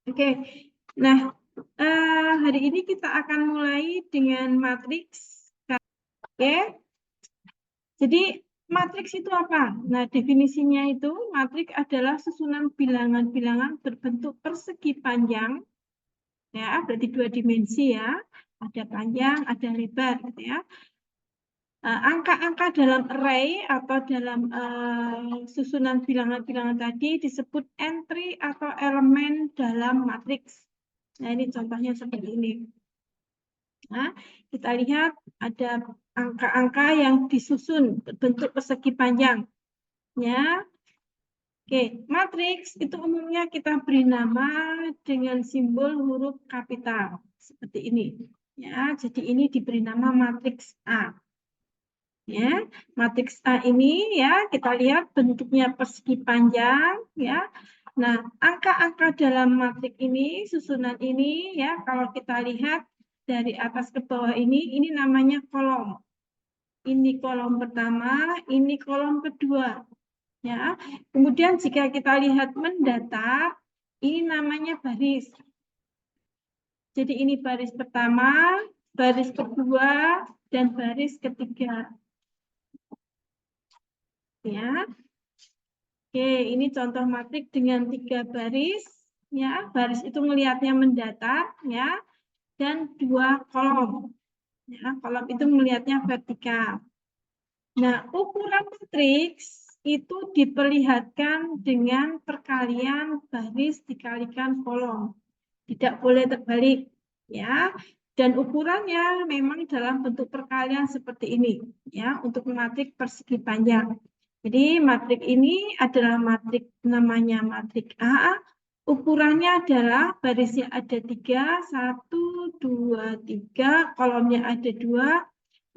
Oke, nah hari ini kita akan mulai dengan matriks. Oke, jadi matriks itu apa? Nah, definisinya itu matriks adalah susunan bilangan-bilangan berbentuk persegi panjang, ya, berarti 2 dimensi ya, ada panjang, ada lebar, gitu ya. Angka-angka dalam array atau dalam susunan bilangan-bilangan tadi disebut entry atau elemen dalam matriks. Nah, ini contohnya seperti ini. Nah, kita lihat ada angka-angka yang disusun berbentuk persegi panjang. Ya. Oke, matriks itu umumnya kita beri nama dengan simbol huruf kapital seperti ini. Ya, jadi ini diberi nama matriks A. Ya, matriks A ini ya kita lihat bentuknya persegi panjang ya. Nah, angka-angka dalam matriks ini, susunan ini ya kalau kita lihat dari atas ke bawah ini namanya kolom. Ini kolom pertama, ini kolom kedua. Ya. Kemudian jika kita lihat mendatar, ini namanya baris. Jadi ini baris pertama, baris kedua, dan baris ketiga. Ya. Oke, ini contoh matrik dengan 3 baris. Ya, baris itu melihatnya mendatar, ya, dan 2 kolom. Ya, kolom itu melihatnya vertikal. Nah, ukuran matriks itu diperlihatkan dengan perkalian baris dikalikan kolom. Tidak boleh terbalik, ya. Dan ukurannya memang dalam bentuk perkalian seperti ini, ya, untuk matrik persegi panjang. Jadi matrik ini adalah matrik namanya matrik A. Ukurannya adalah barisnya ada 3, 1, 2, 3, kolomnya ada 2.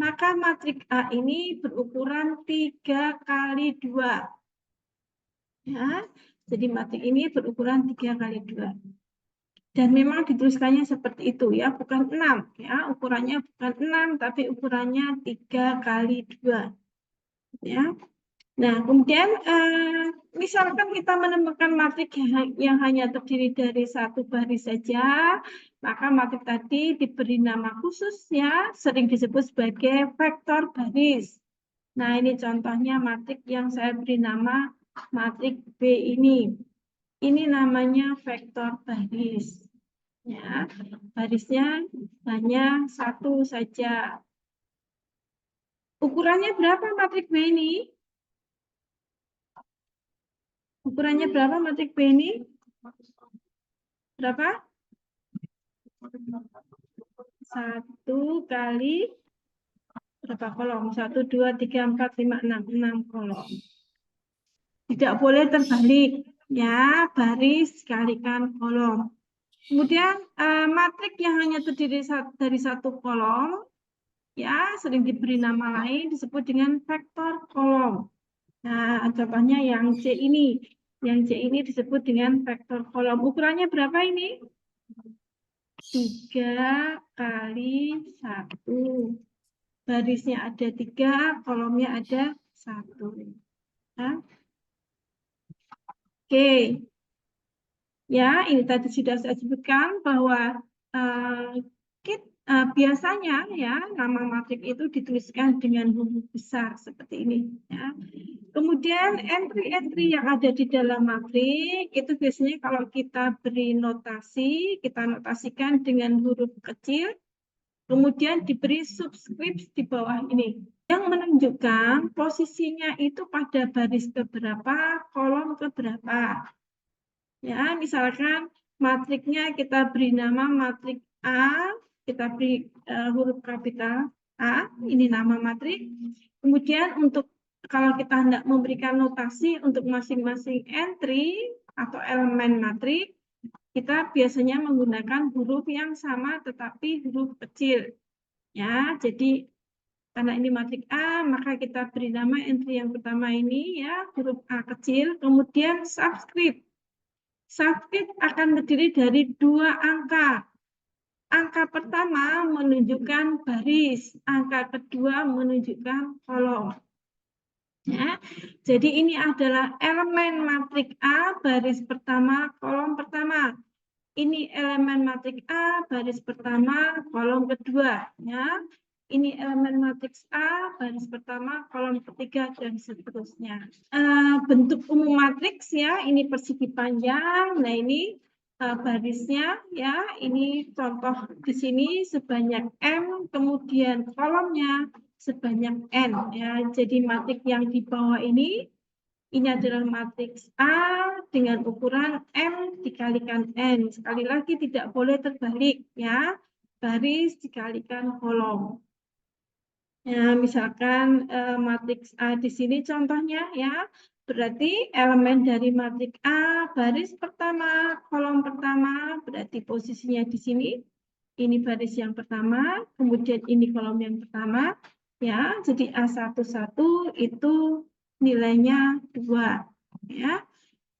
Maka matrik A ini berukuran 3 kali 2. Ya, jadi matrik ini berukuran 3 kali 2. Dan memang dituliskannya seperti itu ya, bukan 6 ya, ukurannya bukan 6 tapi ukurannya 3 kali 2 ya. Nah, kemudian misalkan kita menemukan matrik yang hanya terdiri dari 1 baris saja, maka matrik tadi diberi nama khusus ya, sering disebut sebagai vektor baris. Nah, ini contohnya matrik yang saya beri nama matrik B ini. Ini namanya vektor baris. Ya, barisnya hanya 1 saja. Ukurannya berapa matrik B ini? Ukurannya berapa matrik B ini? Berapa? 1 kali berapa kolom? 1, 2, 3, 4, 5, 6. 6 kolom. Tidak boleh terbalik. Ya, baris kalikan kolom. Kemudian matrik yang hanya terdiri dari 1 kolom, ya sering diberi nama lain disebut dengan vektor kolom. Nah, contohnya yang C ini. Yang C ini disebut dengan vektor kolom. Ukurannya berapa ini? 3 kali 1. Barisnya ada 3, kolomnya ada 1. Nah, oke. Ya, ini tadi sudah saya sebutkan bahwa biasanya ya nama matrik itu dituliskan dengan huruf besar seperti ini. Ya. Kemudian entry-entry yang ada di dalam matrik itu biasanya kalau kita beri notasi, kita notasikan dengan huruf kecil, kemudian diberi subscript di bawah ini yang menunjukkan posisinya itu pada baris keberapa, kolom keberapa. Ya, misalkan matriknya kita beri nama matrik A, kita beri huruf kapital A, ini nama matrik. Kemudian untuk kalau kita hendak memberikan notasi untuk masing-masing entry atau elemen matrik, kita biasanya menggunakan huruf yang sama tetapi huruf kecil. Ya, jadi karena ini matrik A, maka kita beri nama entry yang pertama ini ya huruf A kecil, kemudian subscript. Subscript akan terdiri dari 2 angka. Angka pertama menunjukkan baris, angka kedua menunjukkan kolom. Ya, jadi ini adalah elemen matrik A, baris pertama, kolom pertama. ini elemen matriks A, baris pertama, kolom kedua. Ya. Ini elemen matriks A, baris pertama, kolom ketiga, dan seterusnya. Bentuk umum matriks ya, ini persegi panjang. Nah ini barisnya ya, ini contoh di sini sebanyak M, kemudian kolomnya sebanyak N ya. Jadi matriks yang di bawah ini adalah matriks A dengan ukuran M dikalikan N. Sekali lagi tidak boleh terbalik ya. Baris dikalikan kolom. Ya, misalkan matriks A di sini contohnya ya. Berarti elemen dari matriks A baris pertama, kolom pertama, berarti posisinya di sini. Ini baris yang pertama, kemudian ini kolom yang pertama. Ya, jadi A11 itu nilainya 2. Ya.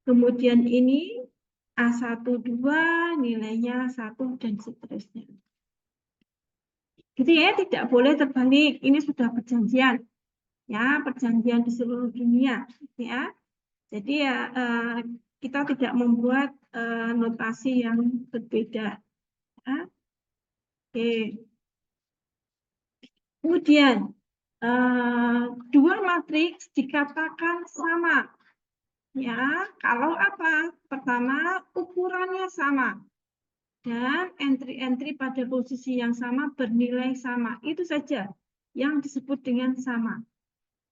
Kemudian ini A12 nilainya 1 dan seterusnya. Gitu ya, tidak boleh terbalik. Ini sudah perjanjian. Ya, perjanjian di seluruh dunia, ya. Jadi ya kita tidak membuat notasi yang berbeda. Ya. Oke. Kemudian dua matriks dikatakan sama. Ya, kalau apa? Pertama, ukurannya sama. Dan entry-entry pada posisi yang sama bernilai sama. Itu saja yang disebut dengan sama.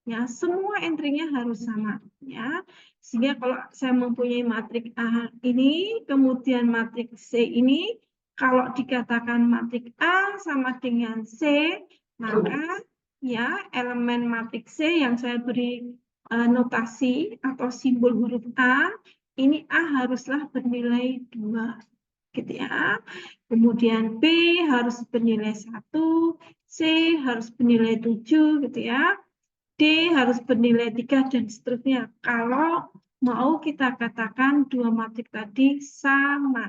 Ya, semua entry-nya harus sama. Ya, sehingga kalau saya mempunyai matriks A ini, kemudian matriks C ini, kalau dikatakan matriks A sama dengan C, maka ya elemen matriks C yang saya beri notasi atau simbol huruf A, ini A haruslah bernilai 2. Gitu ya. Kemudian B harus bernilai 1, C harus bernilai 7 gitu ya. D harus bernilai 3 dan seterusnya. Kalau mau kita katakan dua matriks tadi sama.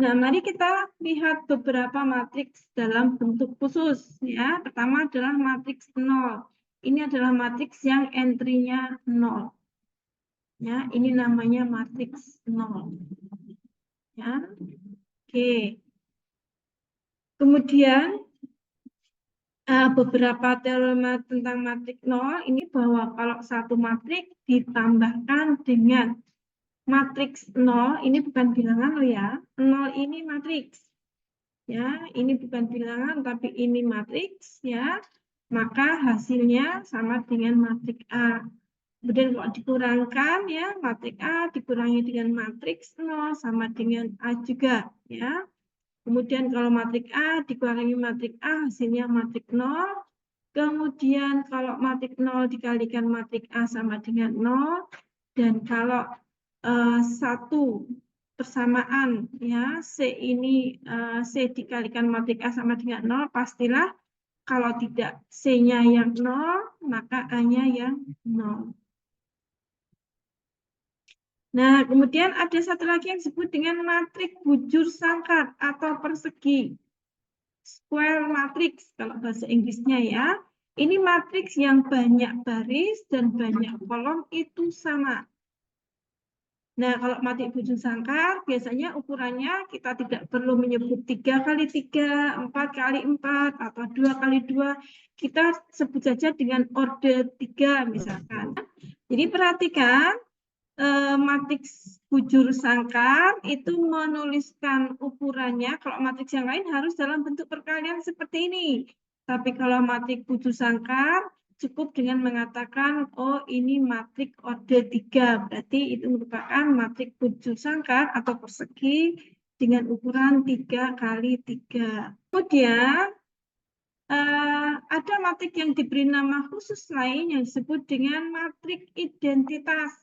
Nah, mari kita lihat beberapa matriks dalam bentuk khusus. Ya, pertama adalah matriks 0. Ini adalah matriks yang entry-nya 0. Ya, ini namanya matriks 0. Ya. Oke. Kemudian beberapa teorema tentang matriks 0 ini bahwa kalau satu matriks ditambahkan dengan matriks 0, ini bukan bilangan loh ya. 0 ini matriks. Ya, ini bukan bilangan tapi ini matriks ya. Maka hasilnya sama dengan matriks A. Kemudian kalau dikurangkan ya, matriks A dikurangi dengan matriks 0 sama dengan A juga ya. Kemudian kalau matriks A dikurangi matriks A, hasilnya matriks 0. Kemudian kalau matriks 0 dikalikan matriks A sama dengan 0. Dan kalau satu persamaan ya C ini C dikalikan matriks A sama dengan 0, pastilah kalau tidak C-nya yang 0, maka A-nya yang 0. Nah, kemudian ada satu lagi yang disebut dengan matriks bujur sangkar atau persegi. Square matrix kalau bahasa Inggrisnya ya. Ini matriks yang banyak baris dan banyak kolom itu sama. Nah, kalau matriks bujur sangkar, biasanya ukurannya kita tidak perlu menyebut 3 kali 3, 4 kali 4, atau 2 kali 2. Kita sebut saja dengan order 3 misalkan. Jadi perhatikan, matriks bujur sangkar itu menuliskan ukurannya. Kalau matriks yang lain harus dalam bentuk perkalian seperti ini. Tapi kalau matriks bujur sangkar cukup dengan mengatakan oh ini matriks order 3. Berarti itu merupakan matriks bujur sangkar atau persegi dengan ukuran 3 kali 3. Kemudian ada matriks yang diberi nama khusus lain yang disebut dengan matriks identitas.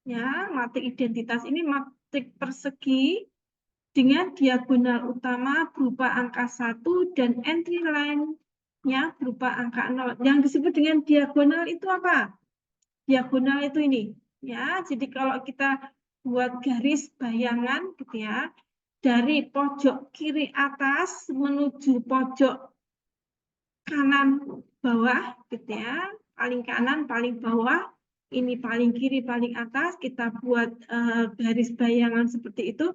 Ya, matriks identitas ini matriks persegi dengan diagonal utama berupa angka 1 dan entry line-nya berupa angka 0. Yang disebut dengan diagonal itu apa? Diagonal itu ini. Ya, jadi kalau kita buat garis bayangan gitu ya, dari pojok kiri atas menuju pojok kanan bawah gitu ya, paling kanan paling bawah ini paling kiri, paling atas, kita buat garis bayangan seperti itu.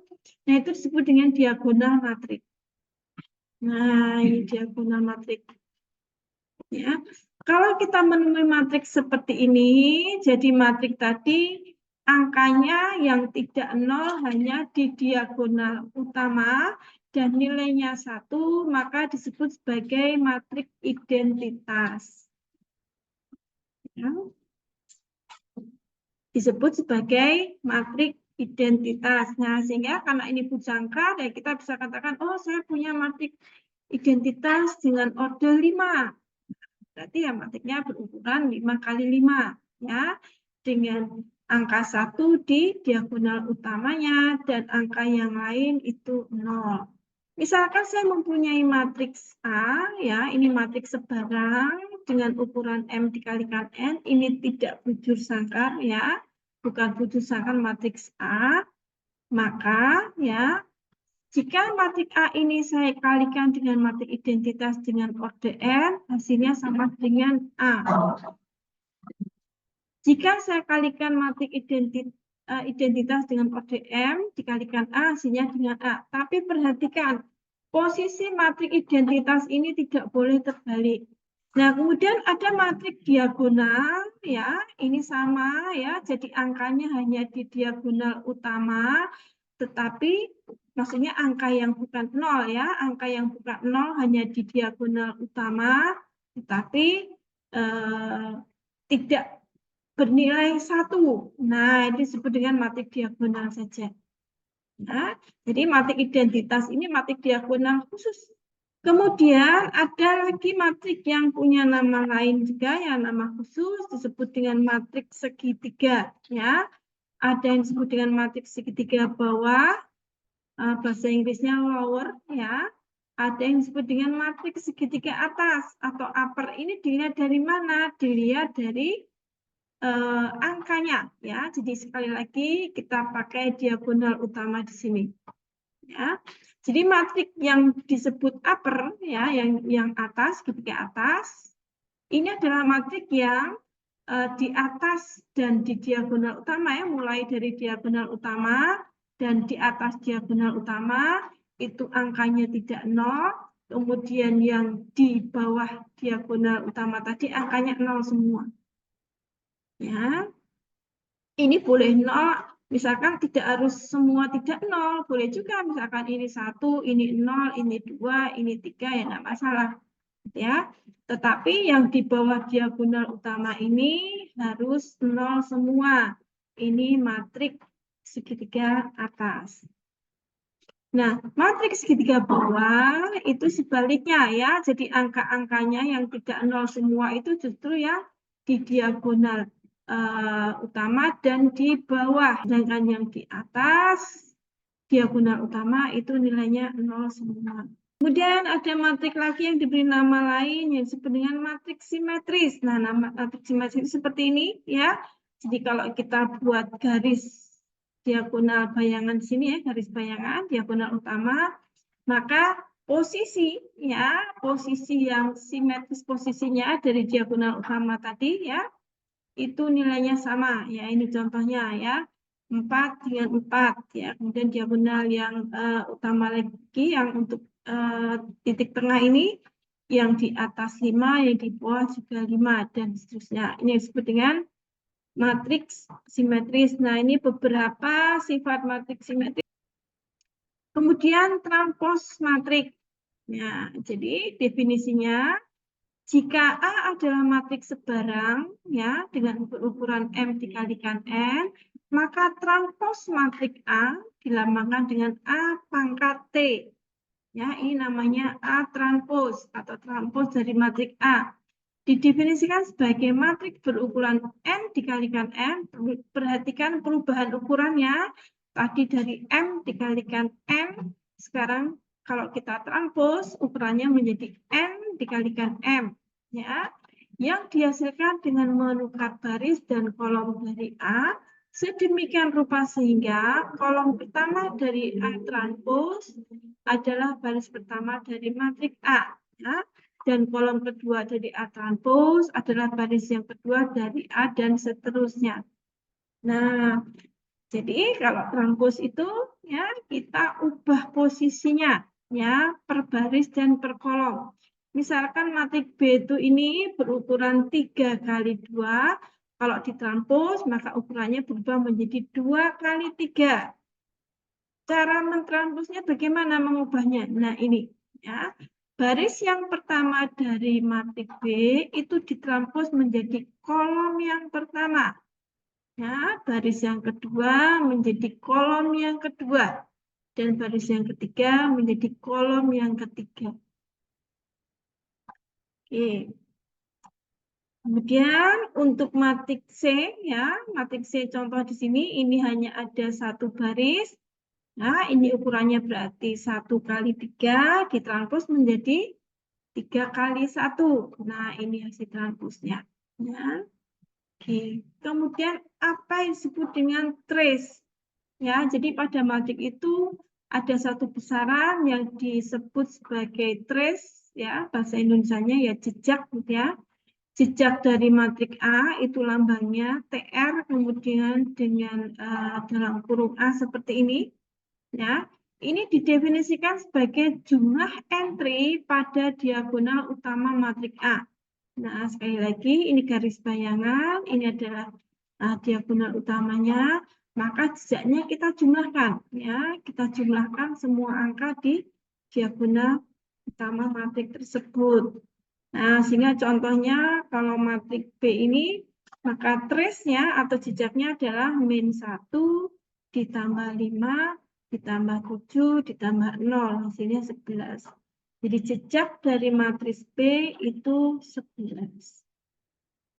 Nah, itu disebut dengan diagonal matrik. Nah, ini diagonal matrik. Ya. Kalau kita menemui matrik seperti ini, jadi matrik tadi angkanya yang tidak nol hanya di diagonal utama dan nilainya 1, maka disebut sebagai matrik identitas. Ya. Disebut sebagai matrik identitas. Nah, sehingga karena ini bujangka, ya kita bisa katakan, oh saya punya matrik identitas dengan order 5. Berarti ya matriknya berukuran 5 kali 5. Ya, dengan angka 1 di diagonal utamanya dan angka yang lain itu 0. Misalkan saya mempunyai matriks A, ya, ini matriks sebarang dengan ukuran M dikalikan N, ini tidak bujur sangkar, ya, bukan bujur sangkar matriks A, maka, ya, jika matrik A ini saya kalikan dengan matrik identitas dengan orde N, hasilnya sama dengan A. Jika saya kalikan matrik identitas dengan orde M, dikalikan A, hasilnya dengan A. Tapi perhatikan, posisi matrik identitas ini tidak boleh terbalik. Nah, kemudian ada matrik diagonal, ya, ini sama, ya, jadi angkanya hanya di diagonal utama, tetapi maksudnya angka yang bukan 0, ya, angka yang bukan 0 hanya di diagonal utama, tetapi tidak bernilai 1. Nah, itu disebut dengan matrik diagonal saja. Nah, jadi matrik identitas ini matrik diagonal khusus. Kemudian ada lagi matrik yang punya nama lain juga, yang nama khusus disebut dengan matrik segitiga. Ya, ada yang disebut dengan matrik segitiga bawah, bahasa Inggrisnya lower, ya. Ada yang disebut dengan matrik segitiga atas atau upper. Ini dilihat dari mana? Dilihat dari angkanya, ya. Jadi sekali lagi kita pakai diagonal utama di sini, ya. Jadi matrik yang disebut upper, ya, yang atas, segitiga atas, ini adalah matrik yang di atas dan di diagonal utama, ya, mulai dari diagonal utama dan di atas diagonal utama itu angkanya tidak 0, kemudian yang di bawah diagonal utama tadi angkanya 0 semua. Ya, ini boleh 0, misalkan tidak harus semua tidak 0, boleh juga misalkan ini 1, ini 0, ini 2, ini 3, ya enggak masalah. Ya, tetapi yang di bawah diagonal utama ini harus 0 semua. Ini matrik segitiga atas. Nah, matrik segitiga bawah itu sebaliknya, ya. Jadi angka-angkanya yang tidak 0 semua itu justru yang di diagonal utama dan di bawah. Sedangkan yang di atas diagonal utama itu nilainya 0 semua. Kemudian ada matrik lagi yang diberi nama lain yang disebut dengan matrik simetris. Nah, nama matrik simetris seperti ini, ya. Jadi kalau kita buat garis diagonal bayangan di sini, ya, garis bayangan diagonal utama, maka posisi, ya, posisi yang simetris posisinya dari diagonal utama tadi, ya, itu nilainya sama, ya. Ini contohnya, ya. 4 dengan 4, ya. Kemudian diagonal yang utama lagi yang untuk titik tengah ini yang di atas 5, yang di bawah juga 5 dan seterusnya. Ini disebut dengan matriks simetris. Nah, ini beberapa sifat matriks simetris. Kemudian transpos matrik. Ya, jadi definisinya jika A adalah matrik sebarang, ya, dengan berukuran M dikalikan N, maka transpos matrik A dilambangkan dengan A pangkat T. Ya, ini namanya A transpos atau transpos dari matrik A. Didefinisikan sebagai matrik berukuran N dikalikan M. Perhatikan perubahan ukurannya. Tadi dari M dikalikan M, sekarang kalau kita transpos ukurannya menjadi N dikalikan M. Ya, yang dihasilkan dengan menukar baris dan kolom dari A sedemikian rupa sehingga kolom pertama dari A transpos adalah baris pertama dari matrik A. Ya. dan kolom kedua dari A transpose adalah baris yang kedua dari A dan seterusnya. Nah, jadi kalau transpose itu ya kita ubah posisinya ya per baris dan per kolom. Misalkan matrik B itu ini berukuran 3 kali 2, kalau ditranspose maka ukurannya berubah menjadi 2 kali 3. Cara mentransposnya bagaimana mengubahnya? Nah, ini ya. Baris yang pertama dari matrik B itu ditranspos menjadi kolom yang pertama. Ya, baris yang kedua menjadi kolom yang kedua. Dan baris yang ketiga menjadi kolom yang ketiga. Oke. Kemudian untuk matrik C, ya, matrik C contoh di sini ini hanya ada satu baris. Nah, ini ukurannya berarti 1 kali 3 ditranspos menjadi 3 kali 1. Nah, ini hasil transposnya. Ya. Oke, kemudian apa yang disebut dengan trace? Ya, jadi pada matrik itu ada satu besaran yang disebut sebagai trace, ya, bahasa Indonesianya ya jejak, gitu ya. Jejak dari matrik A itu lambangnya TR, kemudian dengan dalam kurung A seperti ini, ya. Ini didefinisikan sebagai jumlah entry pada diagonal utama matrik A. Nah, sekali lagi, ini garis bayangan, ini adalah diagonal utamanya, maka jejaknya kita jumlahkan. Ya, kita jumlahkan semua angka di diagonal utama matrik tersebut. Nah, sehingga contohnya kalau matrik B ini, maka trace-nya atau jejaknya adalah min 1 ditambah 5 ditambah 7 ditambah 0, hasilnya 11. Jadi jejak dari matris B itu 11.